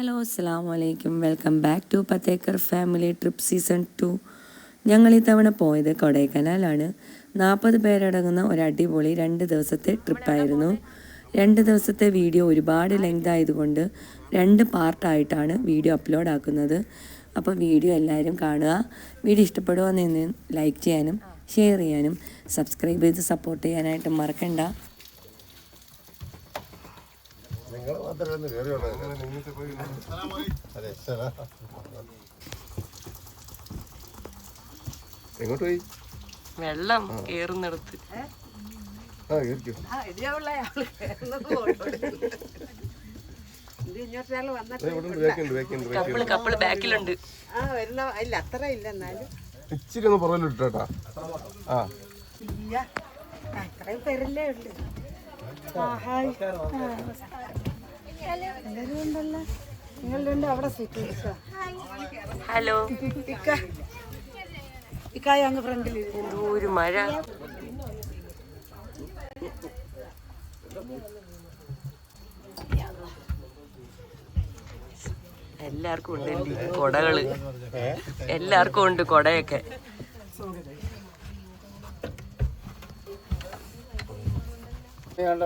Hello അസ്സലാമു അലൈക്കും. Welcome back to Pathekkar family trip season 2. ഞങ്ങൾ ഇത്തവണ പോയത് കൊടൈക്കനാലാണ്. 40 പേരടങ്ങുന്ന ഒരു അടിപൊളി 2 ദിവസത്തെ ട്രിപ്പായിരുന്നു. 2 ദിവസത്തെ വീഡിയോ ഒരുപാട് ലെങ്ത് ആയതുകൊണ്ട് 2 പാർട്ടായിട്ടാണ് വീഡിയോ അപ്ലോഡ് ആക്കുന്നത്. അപ്പോൾ വീഡിയോ എല്ലാവരും കാണുക. വീഡിയോ ഇഷ്ടപ്പെടുകയെന്ന് ലൈക്ക് ചെയ്യാനും ഷെയർ ചെയ്യാനും സബ്സ്ക്രൈബ് ചെയ്ത് സപ്പോർട്ട് ചെയ്യാനായിട്ട് മറക്കണ്ട. എങ്ങോട്ട് പോയി? വെള്ളം കേറുന്നിടത്ത് കപ്പിള് ബാക്കിലുണ്ട്. ഇച്ചിരി ഒന്ന് പുറകിൽ ഇട്ടാ. ഹലോ അങ്ങ് ഫ്രണ്ടിൽ ഒരു മഴ. എല്ലാവർക്കും ഉണ്ട് കൊടകള്, എല്ലാവർക്കും ഉണ്ട് കൊടയൊക്കെ.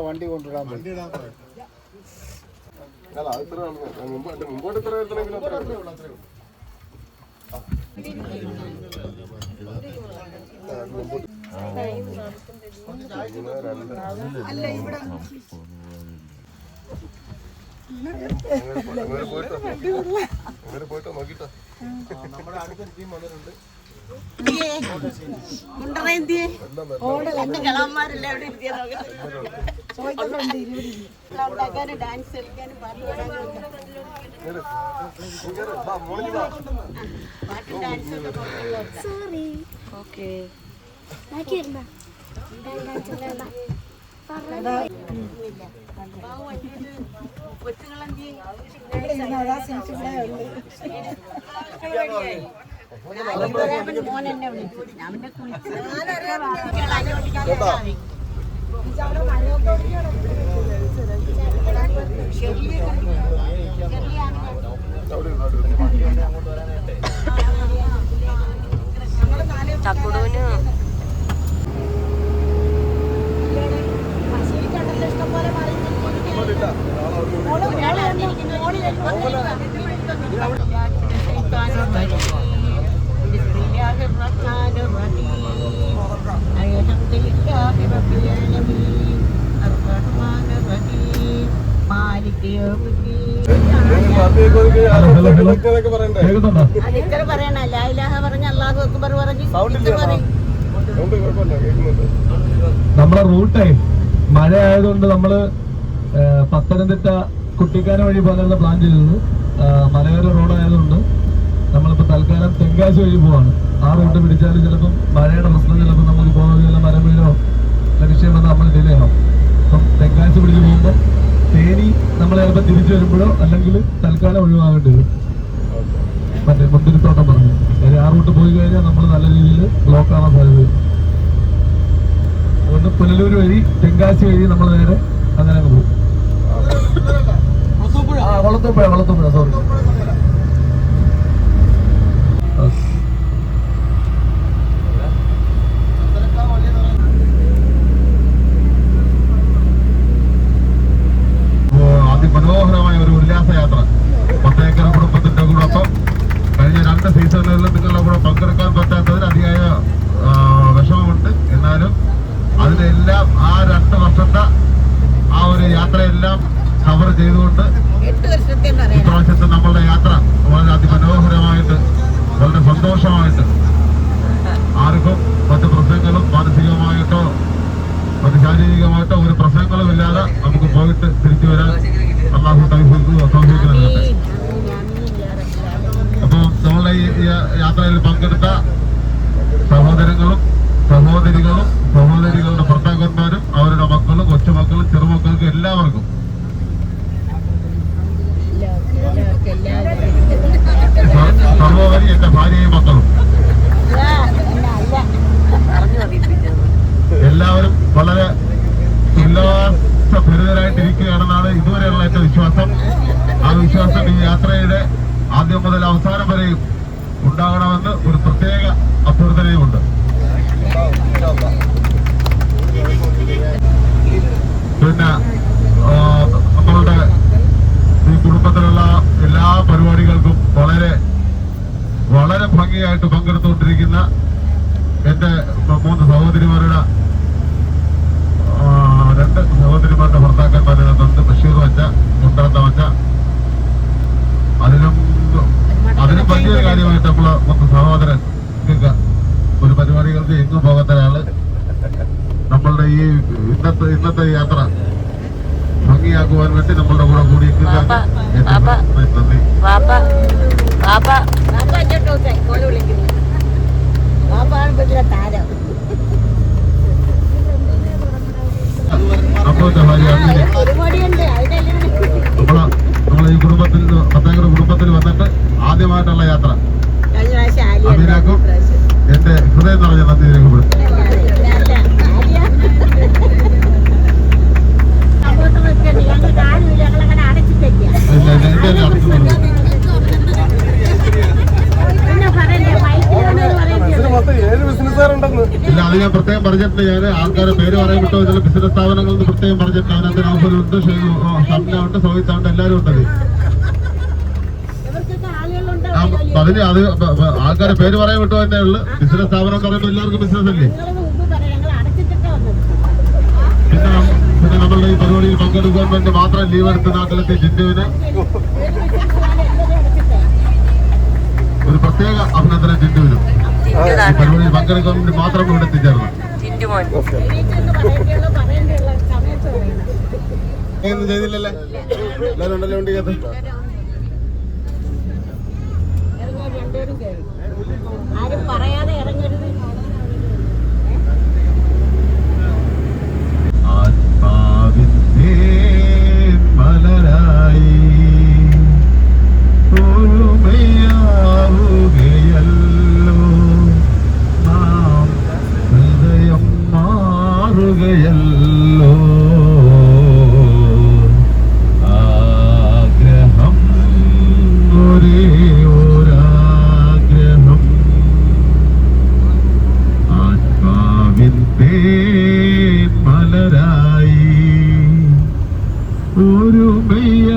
വണ്ടി കൊണ്ടുവിടാൻ മുമ്പോട്ട് എത്ര പോയിട്ടോ നോക്കിട്ടോ. നമ്മുടെ അടുത്തൊരു ടീം വന്നിട്ടുണ്ട്. ഡാൻസ് കളിക്കാനും മോനെന്നെ വിളിച്ചു. ചക്കുടൂന് നമ്മളെ റൂട്ടേ മഴ ആയതുകൊണ്ട് നമ്മള് പത്തനംതിട്ട കുട്ടിക്കാനം വഴി പോകാനുള്ള പ്ലാൻ ചെയ്തത്. മലയോര റോഡായതുകൊണ്ട് നമ്മളിപ്പോ തൽക്കാലം തെങ്കാശി വഴി പോവാണ്. ആ റൂട്ട് പിടിച്ചാലും ചിലപ്പം മഴയുടെ പ്രശ്നം, ചിലപ്പോൾ നമുക്ക് പോകുന്ന മരം വീഴോ വിഷയം വന്നാൽ നമ്മൾ ഡിലേ ആവും. അപ്പം തെങ്കാശി പിടിച്ച് പോകുമ്പോൾ തേനി നമ്മൾ ചിലപ്പോൾ തിരിച്ചു വരുമ്പോഴോ അല്ലെങ്കിൽ തൽക്കാലം ഒഴിവാകേണ്ടി വരും. മറ്റേ മുന്തിരിത്തോട്ടം പറഞ്ഞു ആ റൂട്ട് പോയി കഴിഞ്ഞാൽ നമ്മൾ നല്ല രീതിയിൽ ബ്ലോക്ക് ആവാൻ സാധ്യത. അതുകൊണ്ട് പുനലൂർ വഴി തെങ്കാശി വഴി നമ്മൾ നേരെ അങ്ങനെ അങ്ങ് പോകും. വളർത്തുമ്പോഴ സോറി. അതിമനോഹരമായ ഒരു ഉല്ലാസയാത്ര പത്തേക്കർ കുടുംബത്തിന്റെ കൂടൊപ്പം കഴിഞ്ഞ 2 സീസണുകളിലും നിങ്ങളുടെ കൂടെ പങ്കെടുക്കാൻ പറ്റാത്തതിൽ അതിയായ വിഷമമുണ്ട്. എന്നാലും അതിനെല്ലാം ആ 2 വർഷത്തെ ആ ഒരു യാത്രയെല്ലാം കവർ ചെയ്തുകൊണ്ട് ഇപ്രാവശ്യത്തെ നമ്മളുടെ യാത്ര വളരെ അതിമനോഹരമായിട്ട് വളരെ സന്തോഷമായിട്ട് ആർക്കും മറ്റ് പ്രശ്നങ്ങളും മാനസികമായിട്ടോ മറ്റ് ശാരീരികമായിട്ടോ ഒരു പ്രശ്നങ്ങളും ഇല്ലാതെ നമുക്ക് പോയിട്ട് തിരിച്ചു വരാൻ അല്ലാഹു സൗകര്യങ്ങളുണ്ട്. അപ്പോൾ നമ്മളുടെ ഈ യാത്രയിൽ പങ്കെടുത്ത സഹോദരങ്ങളും സഹോദരികളുടെ ഭർത്താക്കന്മാരും അവരുടെ മക്കളും കൊച്ചുമക്കളും ചെറുമക്കൾക്കും എല്ലാവർക്കും സർവോപരി എന്റെ ഭാര്യയും മക്കളും എല്ലാവരും വളരെ ഉല്ലാസഭരിതരായിട്ടിരിക്കുകയാണെന്നാണ് ഇതുവരെയുള്ള എന്റെ വിശ്വാസം. ആ വിശ്വാസം ഈ യാത്രയുടെ ആദ്യം മുതൽ അവസാനം വരെയും ഉണ്ടാകണമെന്ന് ഒരു പ്രത്യേക അഭ്യർത്ഥനയുമുണ്ട്. പിന്നെ നമ്മളുടെ ഈ കുടുംബത്തിലുള്ള എല്ലാ പരിപാടികൾക്കും വളരെ വളരെ ഭംഗിയായിട്ട് പങ്കെടുത്തുകൊണ്ടിരിക്കുന്ന എന്റെ 3 സഹോദരിമാരുടെ 2 സഹോദരിമാരുടെ ഭർത്താക്കന്മാരെ തന്നുണ്ട്. ബഷീർ വച്ച, മുണ്ടറത്ത വച്ച. അതിനും വലിയൊരു കാര്യമായിട്ട് നമ്മള് 3 സഹോദരൻ ഒരു പരിപാടികൾക്ക് എങ്ങും പോകാത്ത ഒരാള് നമ്മളുടെ ഈ ഇന്നത്തെ യാത്ര ഭംഗിയാക്കുവാൻ വേണ്ടി നമ്മളുടെ കൂടെ കൂടിയിട്ടുണ്ട്. നന്ദി. അപ്പോഴത്തെ ഭാര്യ നമ്മളെ ഈ കുടുംബത്തിൽ പത്തേക്കർ കുടുംബത്തിൽ വന്നിട്ട് ആദ്യമായിട്ടുള്ള യാത്ര അമീനാക്കും എന്റെ ഹൃദയം നിറഞ്ഞ നന്ദി രേഖപ്പെടുത്തും. ഇല്ല, അത് ഞാൻ പ്രത്യേകം പറഞ്ഞിട്ടുണ്ട്. ഞാൻ ആൾക്കാരെ പേര് പറയാൻ വിട്ടോ, ചില ബിസിനസ് സ്ഥാപനങ്ങളിൽ നിന്ന് പ്രത്യേകം പറഞ്ഞിട്ടുണ്ട്. അതിനകത്ത് നൗഫലുണ്ട്, ഷംനുണ്ട്, സോയിത്തുണ്ട്, എല്ലാവരും ഉണ്ടത്. അതിന് അത് ആൾക്കാരെ പേര് പറയാൻ വിട്ടോ എന്നേ ഉള്ളു. ബിസിനസ് സ്ഥാപനം പറയുമ്പോൾ എല്ലാവർക്കും ബിസിനസ് അല്ലേ. പിന്നെ നമ്മളുടെ ഈ പരിപാടിയിൽ പങ്കെടുക്കാൻ വേണ്ടി മാത്രം ലീവ് എടുത്ത് നാട്ടിലെത്തിയ ജിന്റുവിന് ഒരു പ്രത്യേക അഭിനന്ദനം. ജിന്റുവിനും ഈ പരിപാടിയിൽ പങ്കെടുക്കാൻ വേണ്ടി മാത്രം ഇവിടെ എത്തിച്ചേർന്നു. ചെയ്തില്ലല്ലേ, എല്ലാവരും ഉണ്ടല്ലോ വണ്ടിക്കകത്ത്. ആരും പറയാതെ ഇറങ്ങരുത്. മലരായി ഓർമ്മയാവുകയല്ലോ നാം, ഹൃദയം മാറുകയല്ലോ. ആഗ്രഹം ഒരേ ഒരാഗ്രഹം, ആത്മാവിൻ തേൻ മലരായി ഒരുമയാകുകയല്ലോ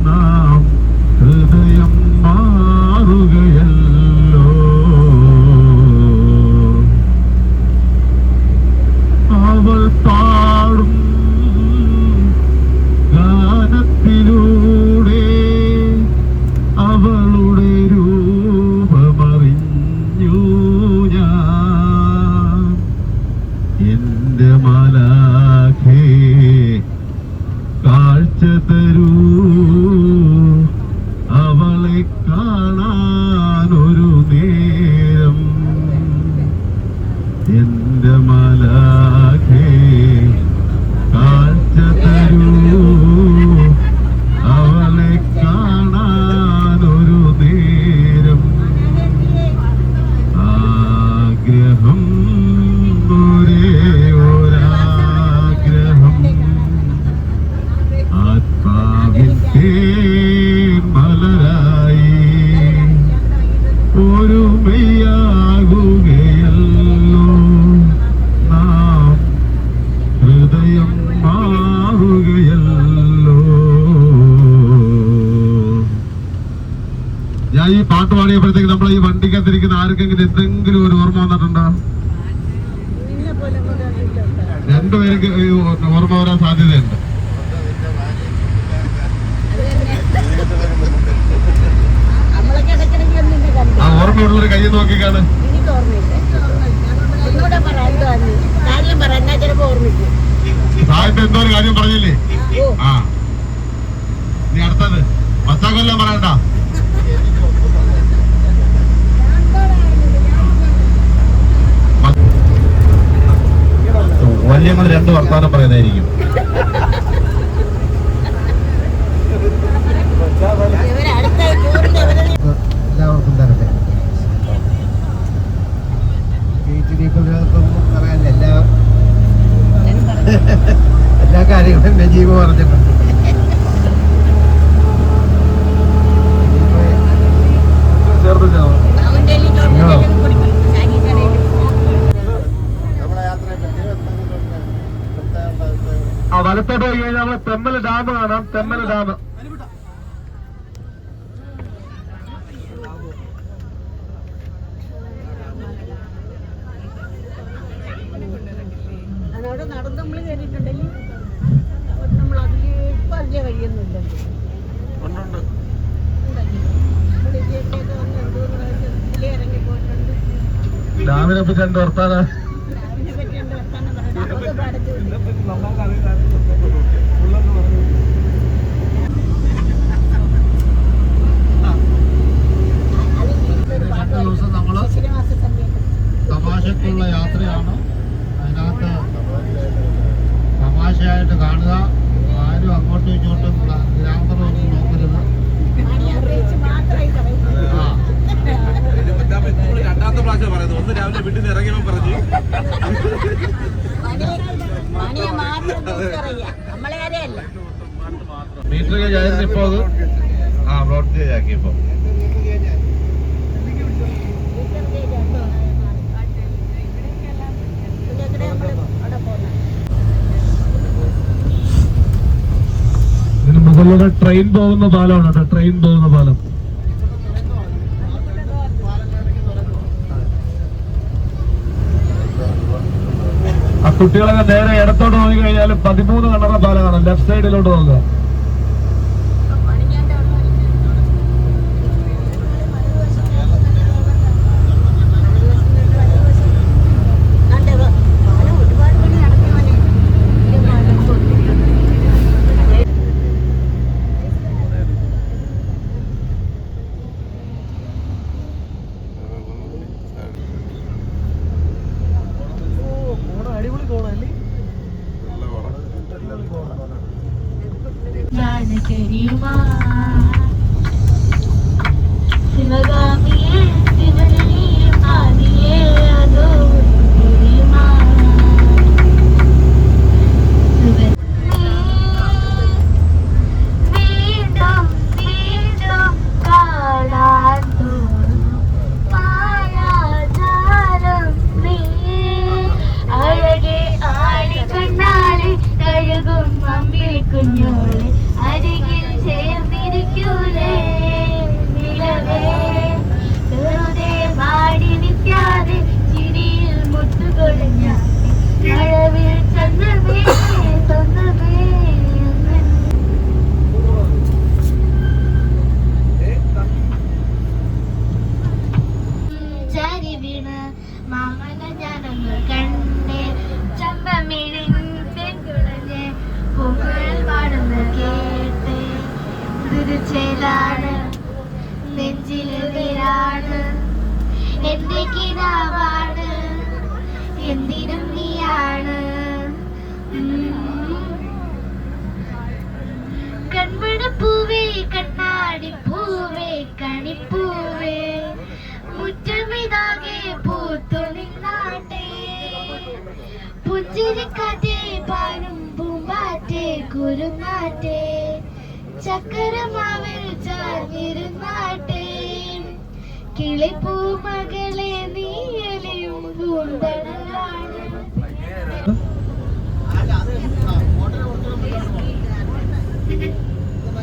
നാം, ഹൃദയം മാറുകയല്ലോ. അവൾ പാടും ഗാനത്തിലൂടെ അവളുടെ രൂപമറിഞ്ഞു ഞാൻ. എന്റെ മാലാഖേ കാഴ്ച തരൂ, അവളെ കാണാനൊരു നേരം. എന്റെ മാലാഖേ കാഴ്ച തരൂ, അവളെ കാണാനൊരു നേരം. ആഗ്രഹം ഒരേ ഒരാഗ്രഹം, ആത്മാവിൻ തേൻ മലരായി ഒരുമയാകുകയല്ലോ നാം, ഹൃദയം മാറുകയല്ലോ. ഞാൻ ഈ പാട്ട് പാടിയപ്പോഴത്തേക്ക് നമ്മളെ ഈ വണ്ടിക്കകത്തിരിക്കുന്ന ആർക്കെങ്കിലും എന്തെങ്കിലും ഒരു ഓർമ്മ വന്നിട്ടുണ്ടോ? രണ്ടുപേർക്ക് ഓർമ്മ വരാൻ സാധ്യതയുണ്ട്. ആ ഓർമ്മയുള്ളൊരു കൈ നോക്കിക്കാണ്. സാഹിത്യം എന്തോ ഒരു കാര്യം പറഞ്ഞില്ലേ? ആ, ഇനി അടുത്തത് പച്ചാക്കൊല്ലം പറയണ്ട. വല്യമ്മ 2 വർത്താനം പറയുന്നതായിരിക്കും. എല്ലാവർക്കും തരട്ടെ. പറയാൻ എല്ലാ കാര്യങ്ങളും നജീബ് പറഞ്ഞു. തെമ്മല് ഡാം കാണാം. തെമ്മല് ഡാം. അതവിടെ നടന്ന് നമ്മൾ കയറിയിട്ടുണ്ടെങ്കിൽ നമ്മൾ അതിൽ പരിചയ കഴിയുന്നില്ലല്ലോ. ഇറങ്ങി പോയിട്ടുണ്ട്. ഡാമിനെ പറ്റി രണ്ട് വർത്താനം. അതിനെ പറ്റി എൻ്റെ വർത്താനം പറയണം. അതൊക്കെ പാടത്ത് ദിവസം നമ്മള് ശ്രീനിവാസ സമയത്ത് തമാശക്കുള്ള യാത്രയാണ്. അതിനകത്ത് തമാശയായിട്ട് കാണുക. ആരും അങ്ങോട്ടും ഇങ്ങോട്ടും ഗ്രാമറൊന്നും നോക്കരുത്. അറിയിച്ച് മാത്രമായി പറയുന്നത്. രണ്ടാമത്തെ പ്രാവശ്യം പറയുന്നത്. ഒന്ന് രാവിലെ വീട്ടിൽ നിന്ന് ഇറങ്ങിയപ്പോൾ പറഞ്ഞു മണിയെ മാത്രം തിരിച്ചറിയാം. നമ്മളെ ആരെയല്ല. മീറ്റർ ഗേജ് ആയിരുന്നു ഇപ്പൊ അത്. ബ്രോഡ് ഗേജ് ആക്കി ഇപ്പൊ. ഇതിന് മുകളിലൂടെ ട്രെയിൻ പോകുന്ന പാലമാണ് കേട്ടോ. ട്രെയിൻ പോകുന്ന പാലം. ആ കുട്ടികളൊക്കെ നേരെ ഇടത്തോട്ട് നോക്കി കഴിഞ്ഞാൽ 13 കണ്ണറ പാലമാണ്. ലെഫ്റ്റ് സൈഡിലോട്ട് നോക്കുക. ശിവഗാമിയെ ശിവനെയും ആദിയെ അതോ വീണ്ടും വീണ്ടും കാണാൻ തോന്നും മായാജാലം നീ അഴകെ ആടി കണ്ണാളെ കഴുകും അമ്പിളി കുഞ്ഞോളെ അരികിൽ ചേർന്നിരിക്കൂലേ നിലവേ വെറുതെ പാടി നിൽക്കാതെ ചിരിയിൽ മുട്ടുകൊടുഞ്ഞ മഴവിൽ ചന്ദ്രമേ സ്വന്തമേ ചരി വീണ് മാമന ഞാനൊന്ന് കണ്ടേ ചമ്പമിഴിൻ പെൺകുളഞ്ഞ് പൂക്കൾ പാടുന്ന കേട്ട് ദുരിച്ചേലാണ് നെഞ്ചില് വീരാണ് എന്റെ കിനാവാണ് എന്തിനും നീയാണ് കൺമണപ്പൂവേ കണ്ണാടി പൂവേ കണിപ്പൂവേ മുറ്റമിതാകെ പൂത്തു നിന്നാട്ടെ പുഞ്ചിരിക്കാറ്റേ പാടും പൂമ്പാറ്റേ കുരുങ്ങാറ്റേ ചക്കരമാവിൽ ചാഞ്ഞിരുന്നാട്ടെ കിളിപ്പൂമകളെ നീയലിയും പൂന്തണലാണ്.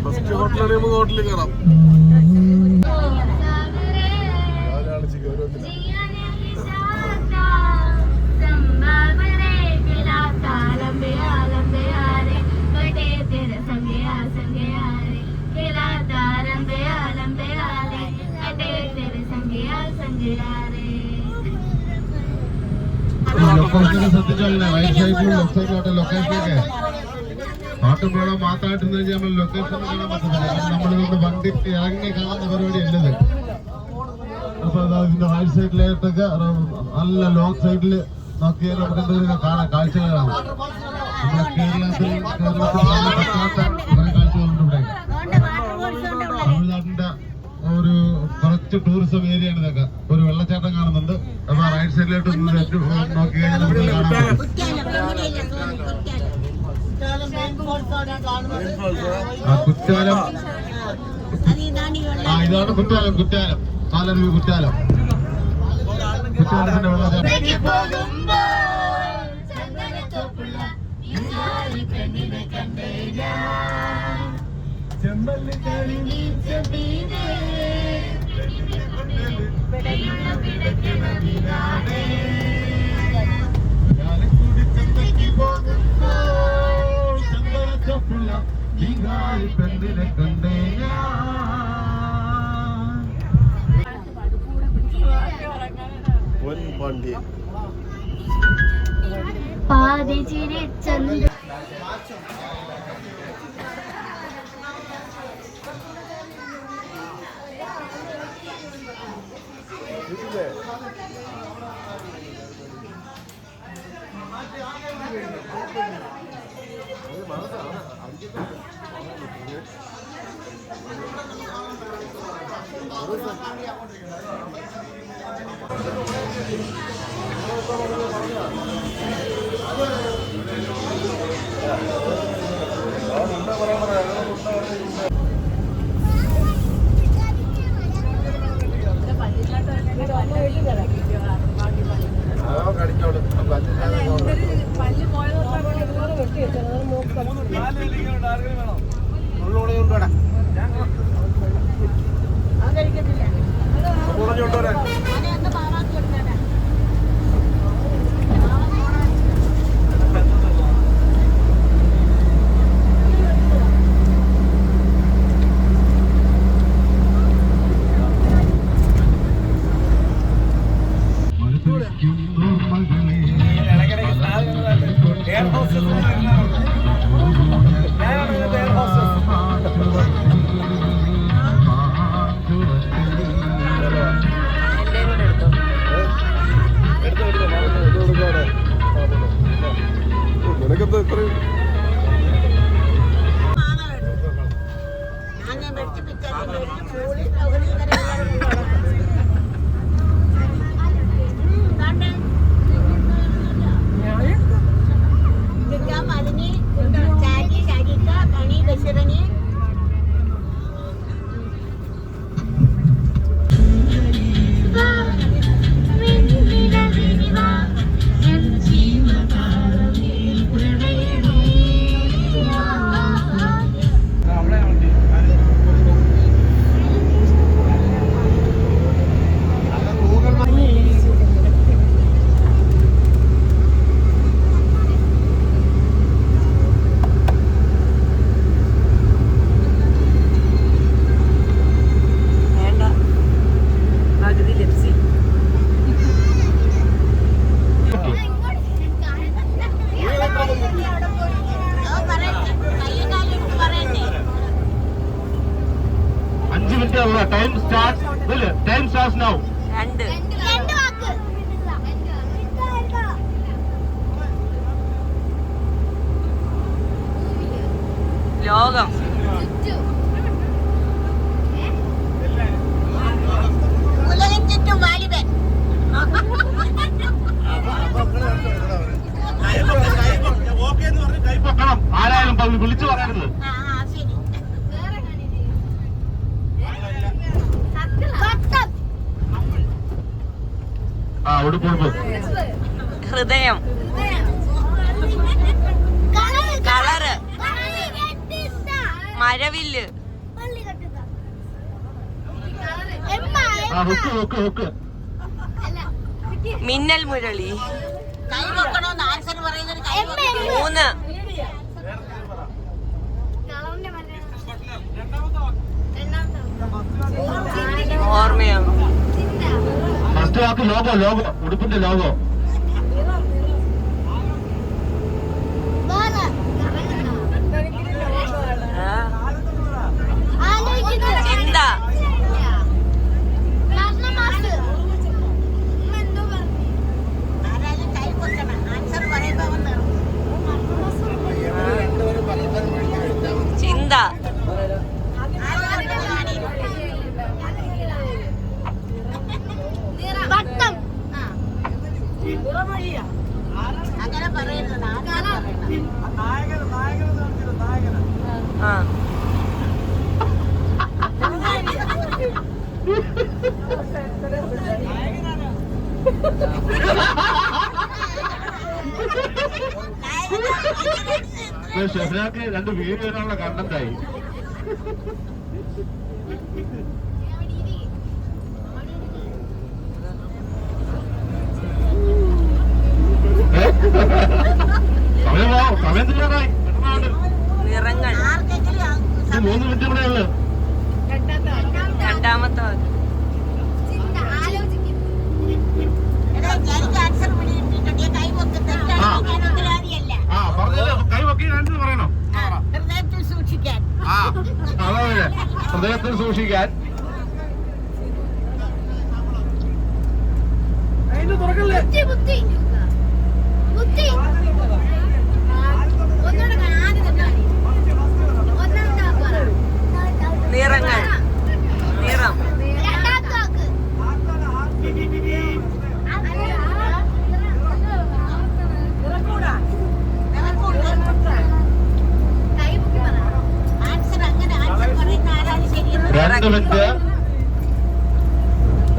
ഫസ്റ്റ് ഹോട്ടലിൽ ഹോട്ടലിൽ കയറാം. ലൊക്കേഷൻ ശ്രദ്ധിച്ചോളേ. റൈറ്റ് സൈഡിലും ലെഫ്റ്റ് സൈഡിലോട്ടെ ലൊക്കേഷനൊക്കെ പാട്ടുമ്പോഴോ മാത്രമായിട്ട് നമ്മൾ ലൊക്കേഷൻ കാണാൻ പറ്റുന്നില്ല. നമ്മളിതൊന്ന് വണ്ടി ഇറങ്ങി കാണുന്ന പരിപാടി അല്ലത്. അപ്പൊ ഇതിന്റെ റൈറ്റ് സൈഡിലേക്കൊക്കെ നല്ല ലോങ് സൈഡിൽ നോക്കിയാൽ നമുക്ക് എന്തെങ്കിലും കാണാൻ കാഴ്ചകളാണ്. നമ്മുടെ കേരളത്തിൽ പറ്റാത്ത കുറെ കാഴ്ചകളുണ്ട് ഇവിടെ. തമിഴ്നാട്ടിന്റെ ഒരു കുറച്ച് ടൂറിസം ഏരിയ ആണ് ഇതൊക്കെ. ഒരു വെള്ളച്ചാട്ടം കാണുന്നുണ്ട്. അപ്പൊ റൈറ്റ് സൈഡിലോട്ട് നോക്കി കഴിഞ്ഞാൽ നമുക്ക് കാണാൻ പറ്റും. കുറ്റാലം. ഇതാണ് കുറ്റാലം. കുറ്റാലം പാലരുവി കുറ്റാലം. കുറ്റാലത്തിന്റെ വെള്ളച്ചാട്ടം. ചെമ്പല്ലി കളി പെണ്ണിനെ കണ്ടേ പാതി ചിരിച്ചെന്ന് നിനക്കെന്താ ഇത്രയും Time starts now. രണ്ട് ലോകം ആരായാലും വിളിച്ചു പറയരുത്. ഹൃദയം കളറ് മരവില്ല് മിന്നൽ മുരളി 3 ഓർമ്മയോ ഫസ്റ്റ് വാക്ക് ലോഗോ ഉടുപ്പിന്റെ ലോഗോ. ചിന്ത ചിന്ത അങ്ങനെ പറയുന്നത് ആ ഷെഫിനാക്ക് 2 വീഡിയോ ചെയ്യാനുള്ള കണ്ടന്റായി. സമയം തീരാറായി. നിറങ്ങൾ 3 മിനിറ്റ് കൂടെ ഉള്ളു. രണ്ടാമത്തെ കൈ പൊക്കി കാണിച്ചു പറയണോ? ഹൃദയത്തിൽ സൂക്ഷിക്കാൻ. അതെ, ഹൃദയത്തിൽ സൂക്ഷിക്കാൻ. ബുദ്ധി ബുദ്ധി ഒന്നുകൂടെ ആദ്യം നിറങ്ങൾ നിറം രണ്ടാമത്തെ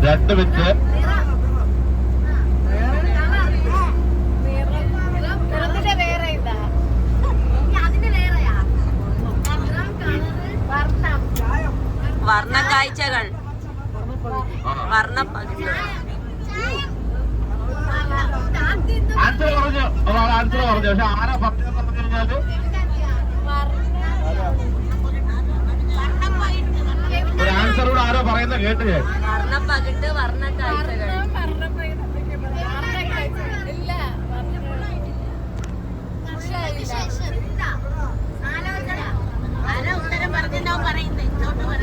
രണ്ട് മിനിറ്റ് വേറെ ഇതാ അതിന്റെ വേറെയാ വർണ്ണ കാഴ്ചകൾ വർണ്ണ പകിട്ട് ആൻസർ പറഞ്ഞു. പക്ഷെ ആരാ പറഞ്ഞതെന്ന് പറഞ്ഞു കഴിഞ്ഞാല് ഒരു ആൻസർ കൂടെ ആരോ പറയുന്ന കേട്ട് ഞാൻ. വർണ്ണ പകിട്ട് വർണ്ണ കാഴ്ചകൾ ഉത്തരം പറഞ്ഞോ പറയുന്നത്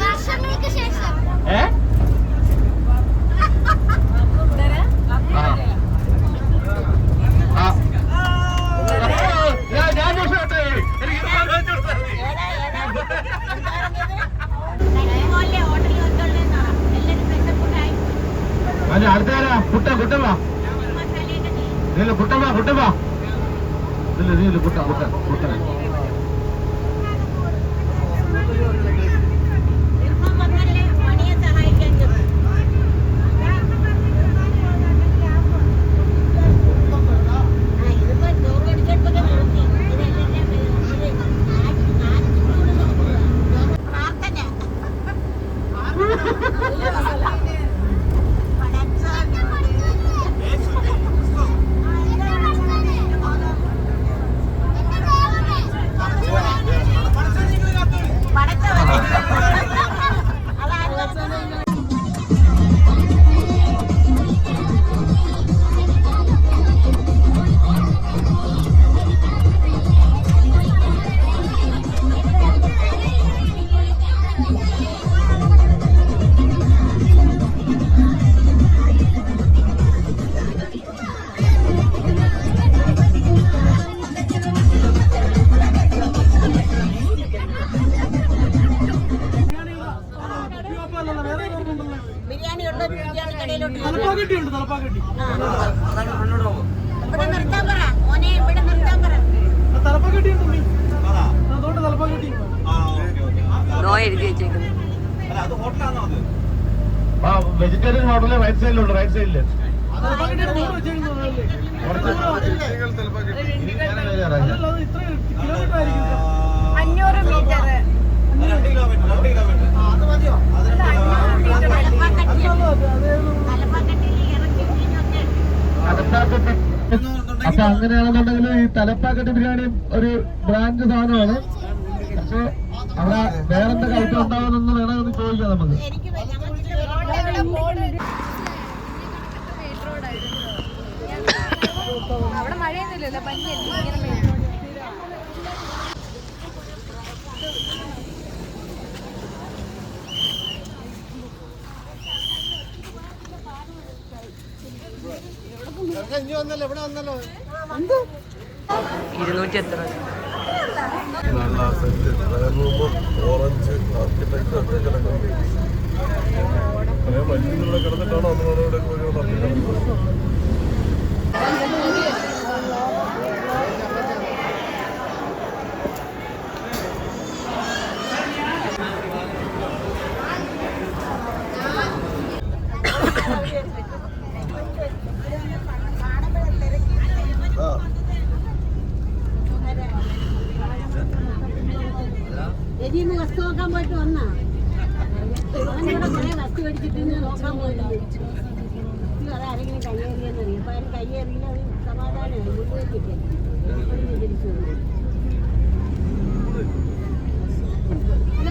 വർഷങ്ങൾക്ക് ശേഷം ഞാൻ ചോദിച്ചോട്ടെ. അതെ, അടുത്താരാ? കുട്ടവാ മണിയെ സഹായിക്കാൻ ഇതിപ്പോ ചോറടിച്ചെടുപ്പൊക്കെ നിർത്തി. ബിരിയാണി ഉള്ള ബിരിയാണി കടയിലോട്ട് ഇവിടെ നിർത്താൻ പറ മോനെ, ഇവിടെ നിർത്താൻ പറ. നോ എഴുതി വെച്ചേക്കുന്നു. വെജിറ്റേറിയൻ ഹോട്ടല് റൈറ്റ് സൈഡിലുണ്ട്. റൈറ്റ് സൈഡില് അപ്പൊ അങ്ങനെയാണെന്നുണ്ടെങ്കിൽ ഈ തലപ്പാക്കട്ടി ബിരിയാണി ഒരു ബ്രാൻഡ് സാധനമാണ്. പക്ഷെ അവിടെ വേറെന്താ ഐറ്റം ഉണ്ടാവുമെന്ന് വേണമെന്ന് ചോദിക്കാം നമുക്ക്. അവിടെ മഴയൊന്നുമില്ലല്ലോ, പനിയല്ലേ ഇങ്ങനെ. ഇരുന്നൂറ്റി എത്ര ഓറഞ്ച് ആർക്കിടെക്ട് ഒക്കെ കിടക്കുന്നത് മഞ്ഞിലൂടെ കിടന്നിട്ടാണോ നമ്മളോട് എരിന്ന് വസ്തു നോക്കാൻ പോയിട്ട് വന്നാ ഞാനിവിടെ കുറെ വസ്തു മേടിച്ചിട്ട് നോക്കാൻ പോയിട്ട് അത് ആരെങ്കിലും കയ്യേറിയെന്നറിയാം. അപ്പൊ അതിന് കയ്യേറിയില്ല, അത് സമാധാനമായി മുഴുവൻ കിട്ടിയ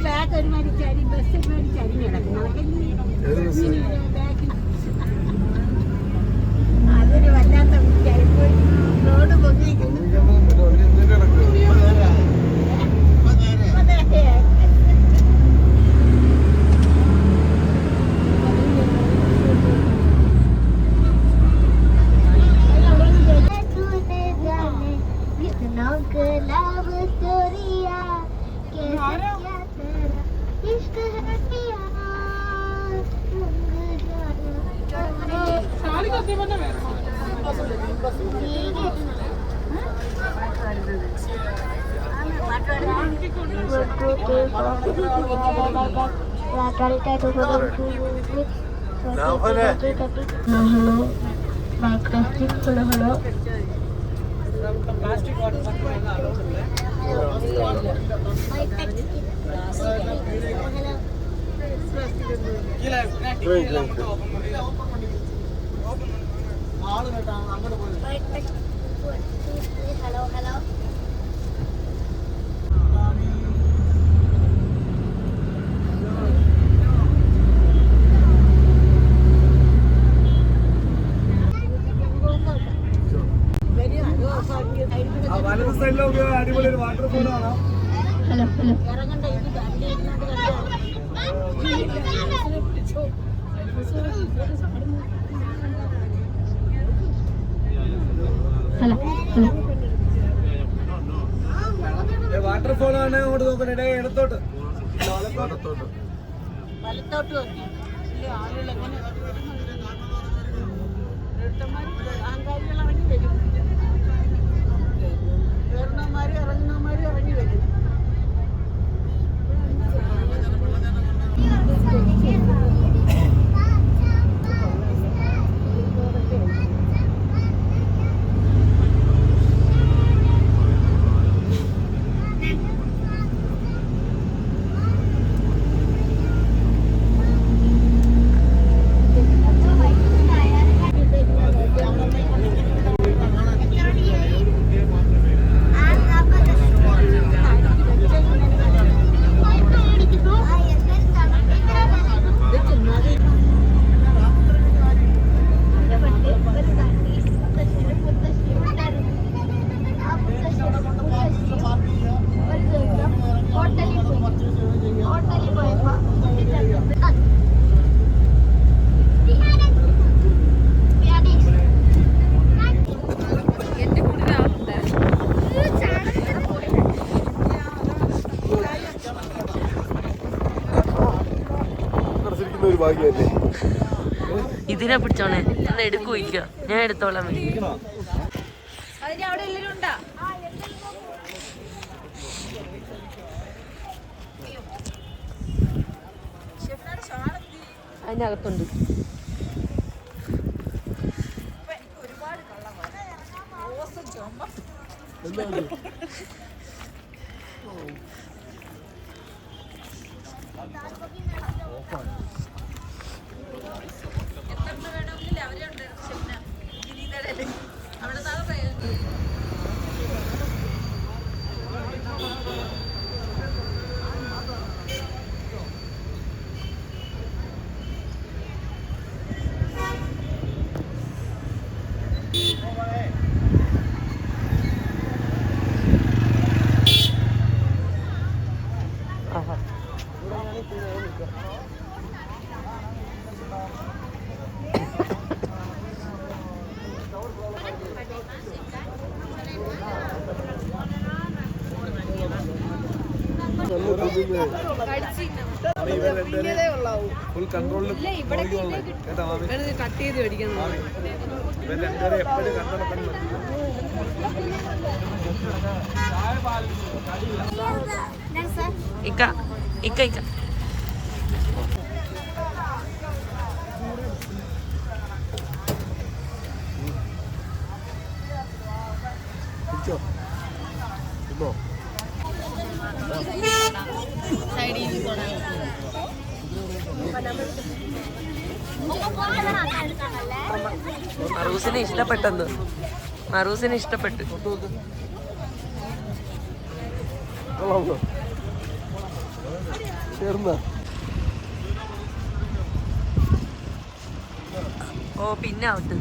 ബാഗ് ഒരുമാതിരി ചരി ബസ് ഒരുമാതിരി ചരിഞ്ഞ് കിടക്കുന്നു. അതൊരു വല്ലാത്ത വൃത്തിയായിപ്പോയി. റോഡ് പൊങ്ങിയിരിക്കുന്നു. അടിപൊളി ഒരു വാട്ടർഫോൾ കാണാം. ഇറങ്ങണ്ട വാട്ടർഫോൾ ആണ്. അങ്ങോട്ട് നോക്കണേ, ഇടത്തോട്ട് വലത്തോട്ട് നോക്കി ആളുകൾ എങ്ങനെ അഹങ്കാരികൾ ഇറങ്ങി വരും. കയറുന്നവന്മാരും ഇറങ്ങുന്നവന്മാരും ഇറങ്ങി വരും. ഒരു ഭാഗ്യമല്ലേ. ഇതിനെ പിടിച്ചോണേ, ഒന്ന് എടുക്കുവയ്ക്ക, ഞാൻ എടുത്തോളാം. അതിനകത്തുണ്ട്. ഫുൾ കൺട്രോളിൽ കട്ട് ചെയ്ത് മേടിക്കണം. രണ്ടുപേരെ എപ്പോഴും കണ്ടടക്കാൻ ഇക്ക ഇക്ക ഇക്ക ഇന്നോ മറൂസിന് ഇഷ്ടപ്പെട്ടെന്ന്. മറൂസിന് ഇഷ്ടപ്പെട്ടു. ഓ പിന്നെ ഔട്ട്.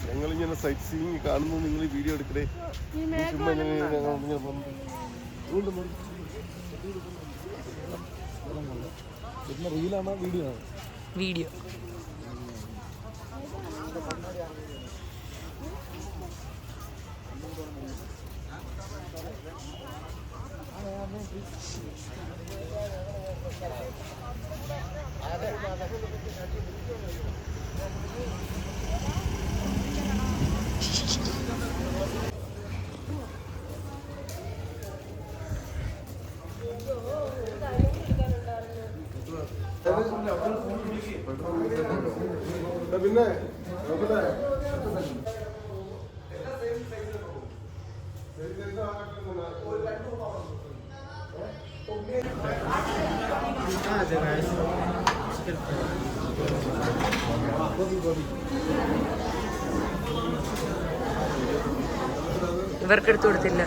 ഞങ്ങളിങ്ങനെ സൈറ്റ് സീയിങ് കാണുന്നു. നിങ്ങൾ ഈ വീഡിയോ എടുക്കണേ. ചുമ്മാ റീലാണോ വീഡിയോ ആണോ? വീഡിയോ. പിന്നെ ഇവർക്ക് എടുത്തു കൊടുത്തില്ല.